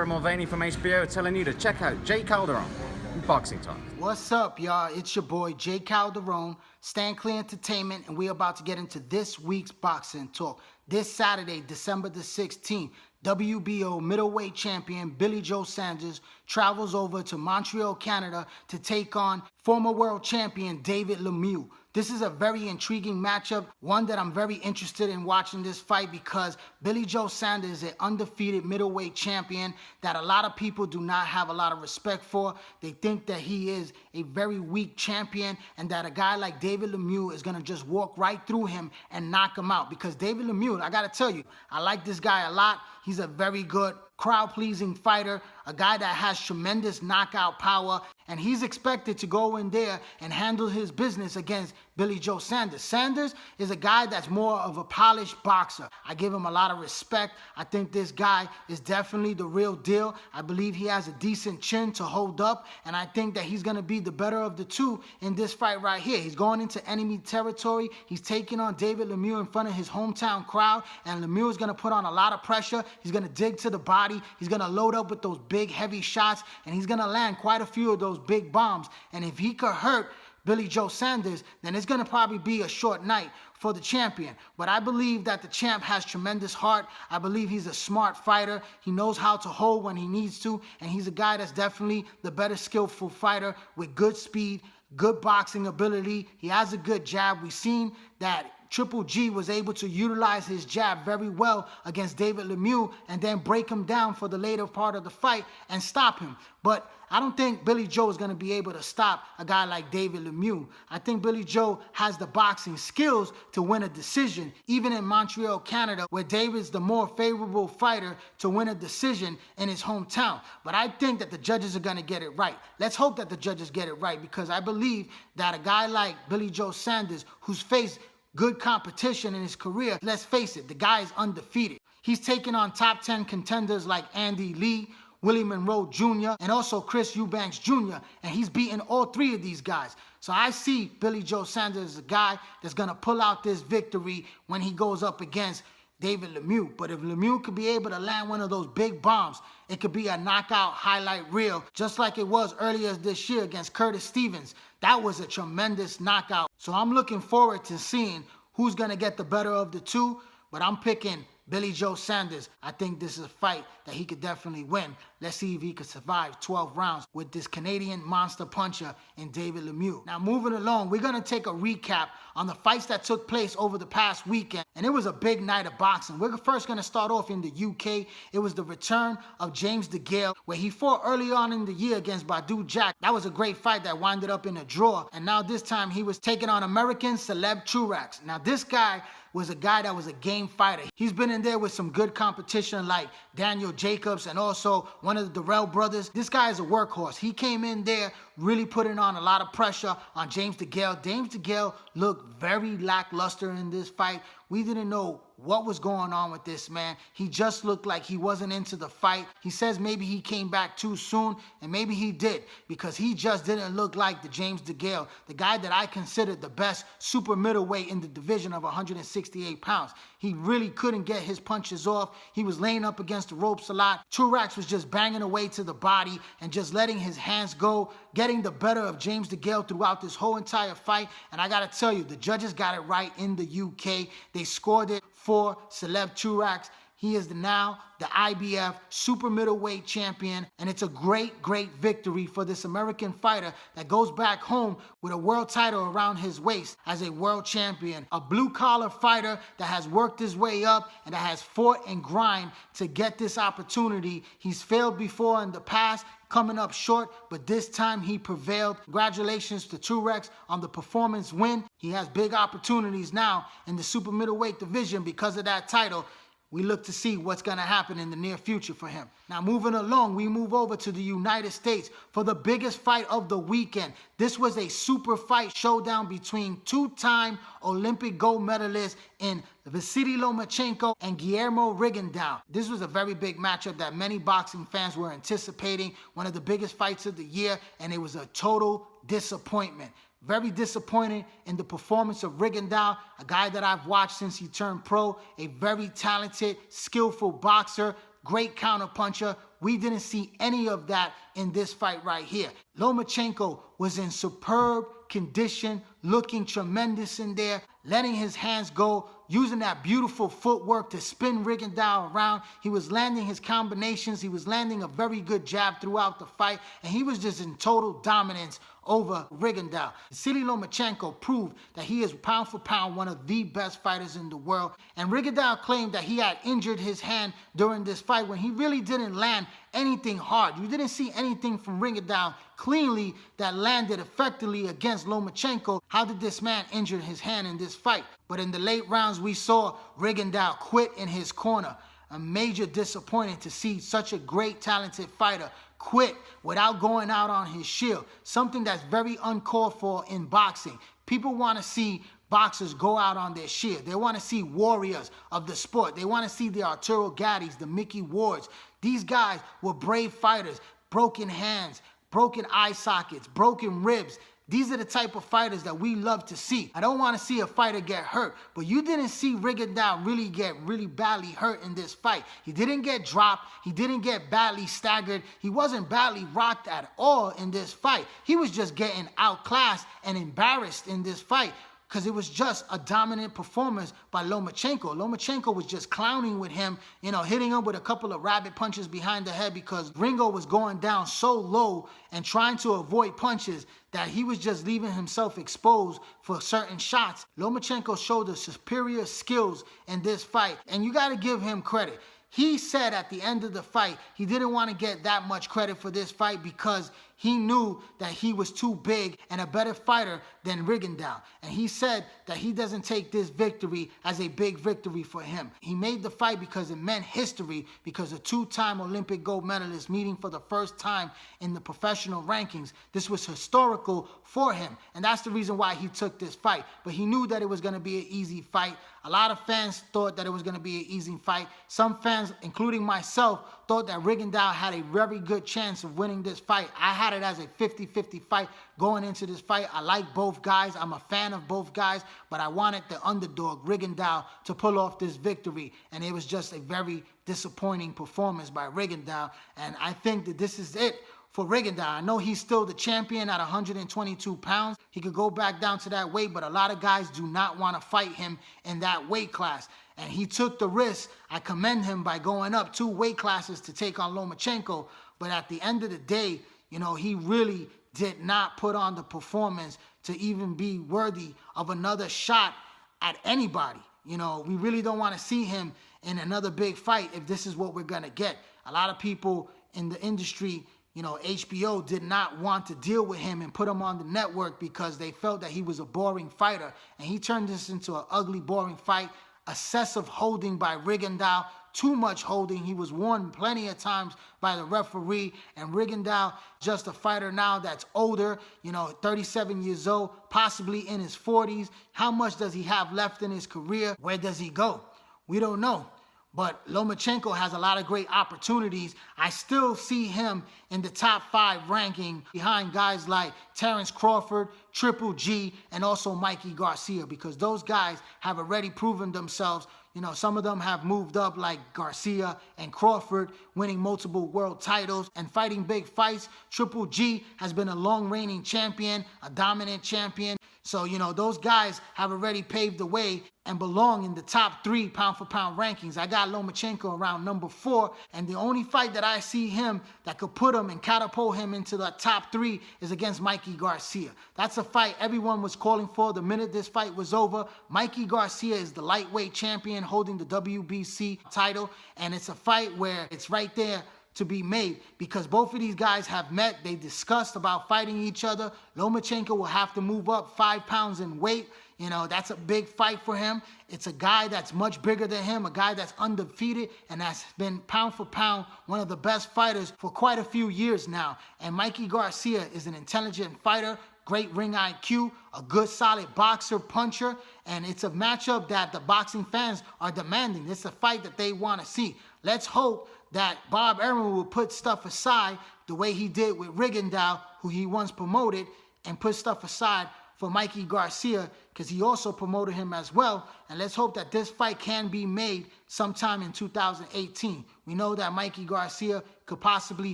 Jared Mulvaney from HBO telling you to check out Jay Calderon in Boxing Talk. What's up, y'all? It's your boy, Jay Calderon, Stand Clear Entertainment, and we're about to get into this week's Boxing Talk. This Saturday, December the 16th, WBO middleweight champion Billy Joe Saunders travels over to Montreal, Canada to take on former world champion David Lemieux. This is a very intriguing matchup, one that I'm very interested in watching this fight because Billy Joe Saunders is an undefeated middleweight champion that a lot of people do not have a lot of respect for. They think that he is a very weak champion and that a guy like David Lemieux is going to just walk right through him and knock him out. Because David Lemieux, I got to tell you, I like this guy a lot. He's a very good crowd-pleasing fighter, a guy that has tremendous knockout power, and he's expected to go in there and handle his business against Billy Joe Saunders. Saunders is a guy that's more of a polished boxer. I give him a lot of respect. I think this guy is definitely the real deal. I believe he has a decent chin to hold up, and I think that he's going to be the better of the two in this fight right here. He's going into enemy territory. He's taking on David Lemieux in front of his hometown crowd, and Lemieux is going to put on a lot of pressure. He's going to dig to the body. He's going to load up with those big, heavy shots, and he's going to land quite a few of those big bombs. And if he could hurt Billy Joe Saunders, then it's going to probably be a short night for the champion. But I believe that the champ has tremendous heart. I believe he's a smart fighter. He knows how to hold when he needs to, and he's a guy that's definitely the better skillful fighter with good speed, good boxing ability. He has a good jab. We've seen that Triple G was able to utilize his jab very well against David Lemieux and then break him down for the later part of the fight and stop him. But I don't think Billy Joe is going to be able to stop a guy like David Lemieux. I think Billy Joe has the boxing skills to win a decision, even in Montreal, Canada, where David's the more favorable fighter to win a decision in his hometown. But I think that the judges are going to get it right. Let's hope that the judges get it right, because I believe that a guy like Billy Joe Saunders, who's faced good competition in his career, let's face it, the guy is undefeated. He's taken on top 10 contenders like Andy Lee, Willie Monroe Jr., and also Chris Eubanks Jr., and he's beaten all three of these guys. So I see Billy Joe Saunders as a guy that's going to pull out this victory when he goes up against David Lemieux. But if Lemieux could be able to land one of those big bombs, it could be a knockout highlight reel, just like it was earlier this year against Curtis Stevens. That was a tremendous knockout. So I'm looking forward to seeing who's going to get the better of the two, but I'm picking Billy Joe Saunders. I think this is a fight that he could definitely win. Let's see if he could survive 12 rounds with this Canadian monster puncher in David Lemieux. Now, moving along, we're going to take a recap on the fights that took place over the past weekend, and it was a big night of boxing. We're first going to start off in the UK. It was the return of James DeGale, where he fought early on in the year against Badou Jack. That was a great fight that winded up in a draw, and now this time he was taking on American Celeb Truax. Now, this guy was a guy that was a game fighter. He's been in there with some good competition like Daniel Jacobs and also one of the Darrell brothers. This guy is a workhorse. He came in there really putting on a lot of pressure on James DeGale. James DeGale looked very lackluster in this fight. We didn't know what was going on with this man. He just looked like he wasn't into the fight. He says maybe he came back too soon, and maybe he did, because he just didn't look like the James DeGale, the guy that I considered the best super middleweight in the division of 168 pounds. He really couldn't get his punches off. He was laying up against the ropes a lot. Truax was just banging away to the body and just letting his hands go, getting the better of James DeGale throughout this whole entire fight. And I gotta tell you, the judges got it right in the UK. They scored it for Celeb Truax. He is now the IBF super middleweight champion, and it's a great, great victory for this American fighter that goes back home with a world title around his waist as a world champion. A blue-collar fighter that has worked his way up and that has fought and grind to get this opportunity. He's failed before in the past, coming up short, but this time he prevailed. Congratulations to Truax on the performance win. He has big opportunities now in the super middleweight division because of that title. We look to see what's going to happen in the near future for him. Now, moving along, we move over to the United States for the biggest fight of the weekend. This was a super fight showdown between two-time Olympic gold medalists in Vasyl Lomachenko and Guillermo Rigondeaux. This was a very big matchup that many boxing fans were anticipating, one of the biggest fights of the year, and it was a total disappointment. Very disappointed in the performance of Rigondeaux, a guy that I've watched since he turned pro, a very talented, skillful boxer, great counterpuncher. We didn't see any of that in this fight right here. Lomachenko was in superb condition, looking tremendous in there, letting his hands go, using that beautiful footwork to spin Rigondeaux around. He was landing his combinations. He was landing a very good jab throughout the fight, and he was just in total dominance over Rigondeaux. Vasyl Lomachenko proved that he is pound for pound one of the best fighters in the world, and Rigondeaux claimed that he had injured his hand during this fight when he really didn't land anything hard. You didn't see anything from Rigondeaux cleanly that landed effectively against Lomachenko. How did this man injure his hand in this fight? But in the late rounds, we saw Rigondeaux quit in his corner. A major disappointment to see such a great, talented fighter quit without going out on his shield. Something that's very uncalled for in boxing. People want to see boxers go out on their shield. They want to see warriors of the sport. They want to see the Arturo Gattys, the Mickey Wards. These guys were brave fighters, broken hands, broken eye sockets, broken ribs. These are the type of fighters that we love to see. I don't want to see a fighter get hurt, but you didn't see Rigondeaux really get badly hurt in this fight. He didn't get dropped. He didn't get badly staggered. He wasn't badly rocked at all in this fight. He was just getting outclassed and embarrassed in this fight, because it was just a dominant performance by Lomachenko. Lomachenko was just clowning with him, hitting him with a couple of rabbit punches behind the head, because Ringo was going down so low and trying to avoid punches that he was just leaving himself exposed for certain shots. Lomachenko showed the superior skills in this fight, and you got to give him credit. He said at the end of the fight, he didn't want to get that much credit for this fight because he knew that he was too big and a better fighter than Rigondeaux. And he said that he doesn't take this victory as a big victory for him. He made the fight because it meant history, because a two-time Olympic gold medalist meeting for the first time in the professional rankings. This was historical for him, and that's the reason why he took this fight. But he knew that it was going to be an easy fight. A lot of fans thought that it was going to be an easy fight. Some fans, including myself, thought that Rigondeaux had a very good chance of winning this fight. I had it as a 50-50 fight going into this fight. I like both guys. I'm a fan of both guys, but I wanted the underdog, Rigondeaux, to pull off this victory, and it was just a very disappointing performance by Rigondeaux, and I think that this is it for Rigondeaux. I know he's still the champion at 122 pounds. He could go back down to that weight, but a lot of guys do not want to fight him in that weight class. And he took the risk. I commend him by going up 2 weight classes to take on Lomachenko. But at the end of the day, he really did not put on the performance to even be worthy of another shot at anybody. We really don't want to see him in another big fight if this is what we're going to get. A lot of people in the industry, HBO did not want to deal with him and put him on the network because they felt that he was a boring fighter. And he turned this into an ugly, boring fight. Excessive holding by Rigondeaux, too much holding. He was warned plenty of times by the referee, and Rigondeaux, just a fighter now that's older, 37 years old, possibly in his 40s. How much does he have left in his career? Where does he go? We don't know. But Lomachenko has a lot of great opportunities. I still see him in the top 5 ranking behind guys like Terrence Crawford, Triple G, and also Mikey Garcia, because those guys have already proven themselves. Some of them have moved up, like Garcia and Crawford, winning multiple world titles and fighting big fights. Triple G has been a long-reigning champion, a dominant champion. So, those guys have already paved the way and belong in the top 3 pound-for-pound rankings. I got Lomachenko around number 4, and the only fight that I see him that could put him and catapult him into the top 3 is against Mikey Garcia. That's a fight everyone was calling for the minute this fight was over. Mikey Garcia is the lightweight champion holding the WBC title, and it's a fight where it's right there to be made, because both of these guys have met. They discussed about fighting each other. Lomachenko will have to move up 5 pounds in weight. That's a big fight for him. It's a guy that's much bigger than him, a guy that's undefeated and has been pound for pound one of the best fighters for quite a few years now. And Mikey Garcia is an intelligent fighter, great ring IQ, a good solid boxer, puncher, and it's a matchup that the boxing fans are demanding. It's a fight that they want to see. Let's hope that Bob Arum will put stuff aside the way he did with Rigondeaux, who he once promoted, and put stuff aside for Mikey Garcia because he also promoted him as well. And let's hope that this fight can be made sometime in 2018. We know that Mikey Garcia could possibly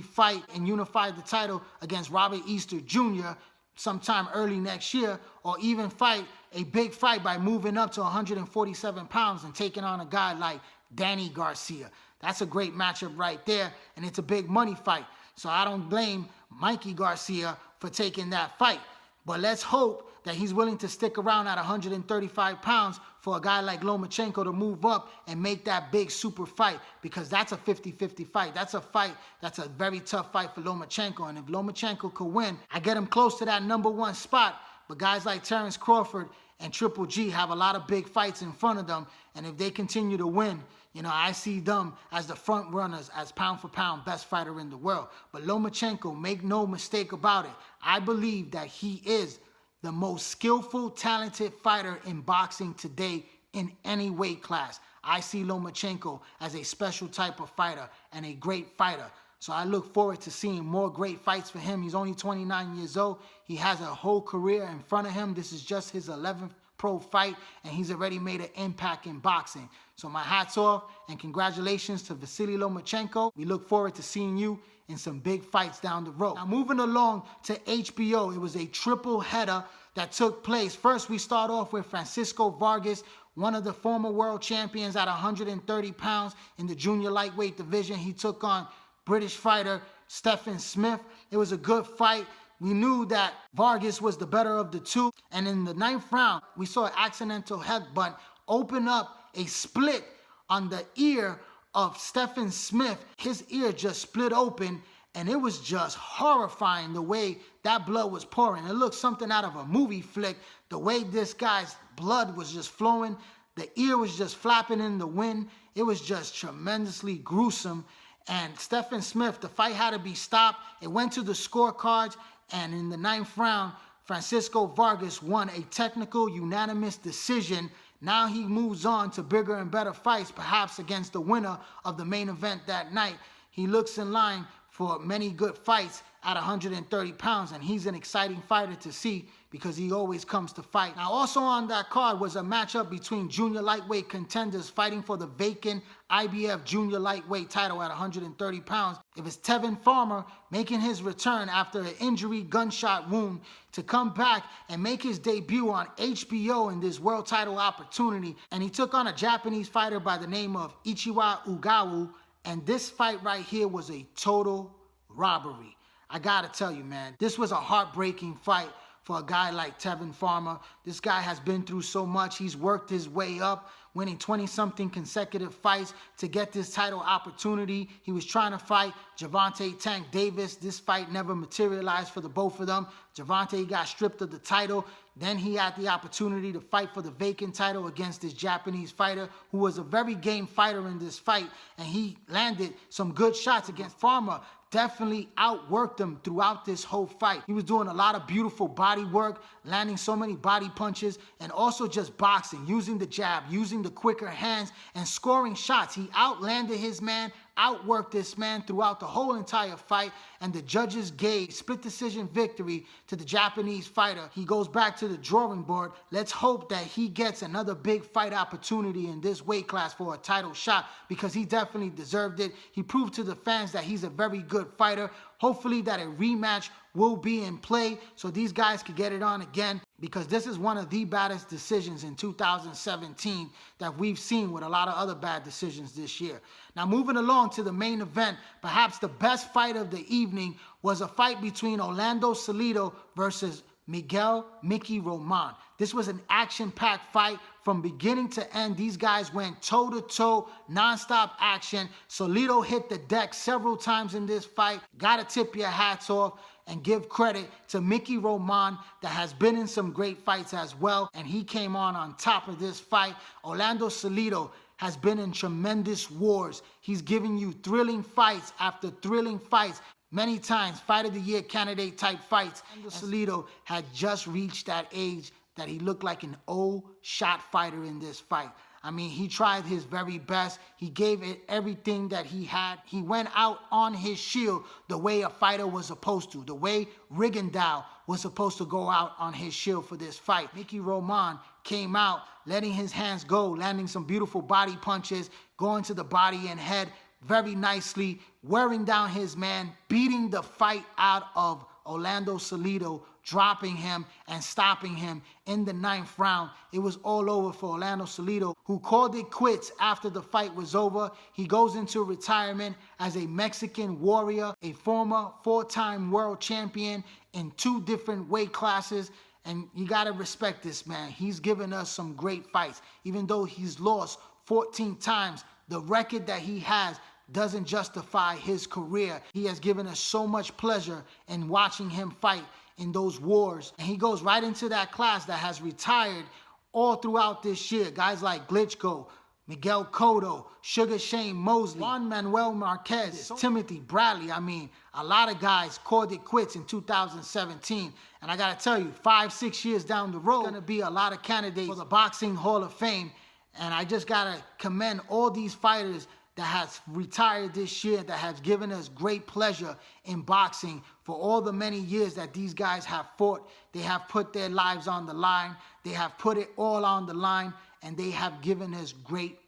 fight and unify the title against Robert Easter Jr. sometime early next year, or even fight a big fight by moving up to 147 pounds and taking on a guy like Danny Garcia. That's a great matchup right there, and it's a big money fight. So I don't blame Mikey Garcia for taking that fight. But let's hope that he's willing to stick around at 135 pounds for a guy like Lomachenko to move up and make that big super fight, because that's a 50-50 fight. That's a fight that's a very tough fight for Lomachenko. And if Lomachenko could win, I get him close to that #1 spot. But guys like Terrence Crawford and Triple G have a lot of big fights in front of them. And if they continue to win, you know, I see them as the front runners, as pound for pound best fighter in the world. But Lomachenko, make no mistake about it, I believe that he is the most skillful, talented fighter in boxing today in any weight class. I see Lomachenko as a special type of fighter and a great fighter. So I look forward to seeing more great fights for him. He's only 29 years old. He has a whole career in front of him. This is just his 11th pro fight, and he's already made an impact in boxing. So my hat's off, and congratulations to Vasyl Lomachenko. We look forward to seeing you in some big fights down the road. Now moving along to HBO, it was a triple header that took place. First, we start off with Francisco Vargas, one of the former world champions at 130 pounds in the junior lightweight division. He took on British fighter Tevin Smith. It was a good fight. We knew that Vargas was the better of the two. And in the 9th round, we saw an accidental headbutt open up a split on the ear of Tevin Smith. His ear just split open, and it was just horrifying the way that blood was pouring. It looked something out of a movie flick, the way this guy's blood was just flowing. The ear was just flapping in the wind. It was just tremendously gruesome. And Tevin Smith, the fight had to be stopped. It went to the scorecards, and in the 9th round, Francisco Vargas won a technical unanimous decision. Now he moves on to bigger and better fights, perhaps against the winner of the main event that night. He looks in line for many good fights at 130 pounds, and he's an exciting fighter to see because he always comes to fight. Now, also on that card was a matchup between junior lightweight contenders fighting for the vacant IBF junior lightweight title at 130 pounds. It was Tevin Farmer making his return after an injury gunshot wound to come back and make his debut on HBO in this world title opportunity. And he took on a Japanese fighter by the name of Ogawa. And this fight right here was a total robbery. I gotta tell you, man, this was a heartbreaking fight for a guy like Tevin Farmer. This guy has been through so much. He's worked his way up, winning 20-something consecutive fights to get this title opportunity. He was trying to fight Gervonta Tank Davis. This fight never materialized for the both of them. Gervonta got stripped of the title. Then he had the opportunity to fight for the vacant title against this Japanese fighter who was a very game fighter in this fight, and he landed some good shots against Farmer. Definitely outworked him throughout this whole fight. He was doing a lot of beautiful body work, landing so many body punches, and also just boxing, using the jab, using the quicker hands, and scoring shots. He outlanded his man, outworked this man throughout the whole entire fight, and the judges gave split decision victory to the Japanese fighter. He goes back to the drawing board. Let's hope that he gets another big fight opportunity in this weight class for a title shot, because he definitely deserved it. He proved to the fans that he's a very good fighter. Hopefully that a rematch will be in play so these guys can get it on again, because this is one of the baddest decisions in 2017 that we've seen with a lot of other bad decisions this year. Now moving along to the main event, perhaps the best fight of the evening was a fight between Orlando Salido versus Miguel Mickey Roman. This was an action-packed fight from beginning to end. These guys went toe-to-toe, non-stop action. Salido hit the deck several times in this fight. Gotta tip your hats off and give credit to Mickey Roman that has been in some great fights as well, and he came on top of this fight. Orlando Salido has been in tremendous wars. He's giving you thrilling fights after thrilling fights. Many times, Fight of the Year candidate type fights. Salido had just reached that age that he looked like an old shot fighter in this fight. I mean, he tried his very best. He gave it everything that he had. He went out on his shield the way a fighter was supposed to, the way Rigondeaux was supposed to go out on his shield for this fight. Mickey Roman came out, letting his hands go, landing some beautiful body punches, going to the body and head very nicely, wearing down his man, beating the fight out of Orlando Salido, dropping him and stopping him in the 9th round. It was all over for Orlando Salido, who called it quits after the fight was over. He goes into retirement as a Mexican warrior, a former 4-time world champion in 2 different weight classes. And you got to respect this man. He's given us some great fights. Even though he's lost 14 times, the record that he has doesn't justify his career. He has given us so much pleasure in watching him fight in those wars. And he goes right into that class that has retired all throughout this year. Guys like Glitchko, Miguel Cotto, Sugar Shane Mosley, Juan Manuel Marquez, Timothy Bradley. I mean, a lot of guys called it quits in 2017. And I got to tell you, 5-6 years down the road, going to be a lot of candidates for the Boxing Hall of Fame. And I just got to commend all these fighters that has retired this year, that has given us great pleasure in boxing for all the many years that these guys have fought. They have put their lives on the line. They have put it all on the line, and they have given us great,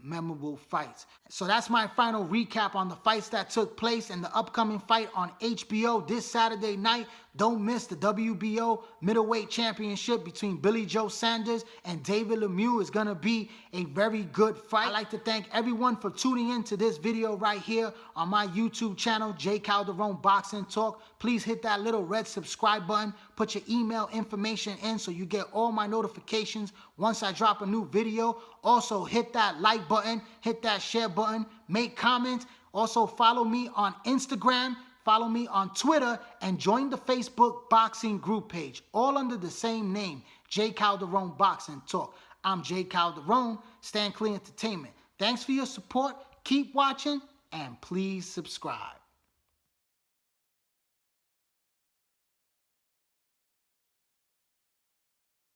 memorable fights. So that's my final recap on the fights that took place and the upcoming fight on HBO this Saturday night. Don't miss the WBO Middleweight Championship between Billy Joe Saunders and David Lemieux. Is going to be a very good fight. I'd like to thank everyone for tuning in to this video right here on my YouTube channel, J. Calderon Boxing Talk. Please hit that little red subscribe button. Put your email information in so you get all my notifications once I drop a new video. Also, hit that like button, hit that share button, make comments. Also, follow me on Instagram, follow me on Twitter, and join the Facebook boxing group page, all under the same name, J. Calderon Boxing Talk. I'm J. Calderon, Stand Clear Entertainment. Thanks for your support, keep watching, and please subscribe.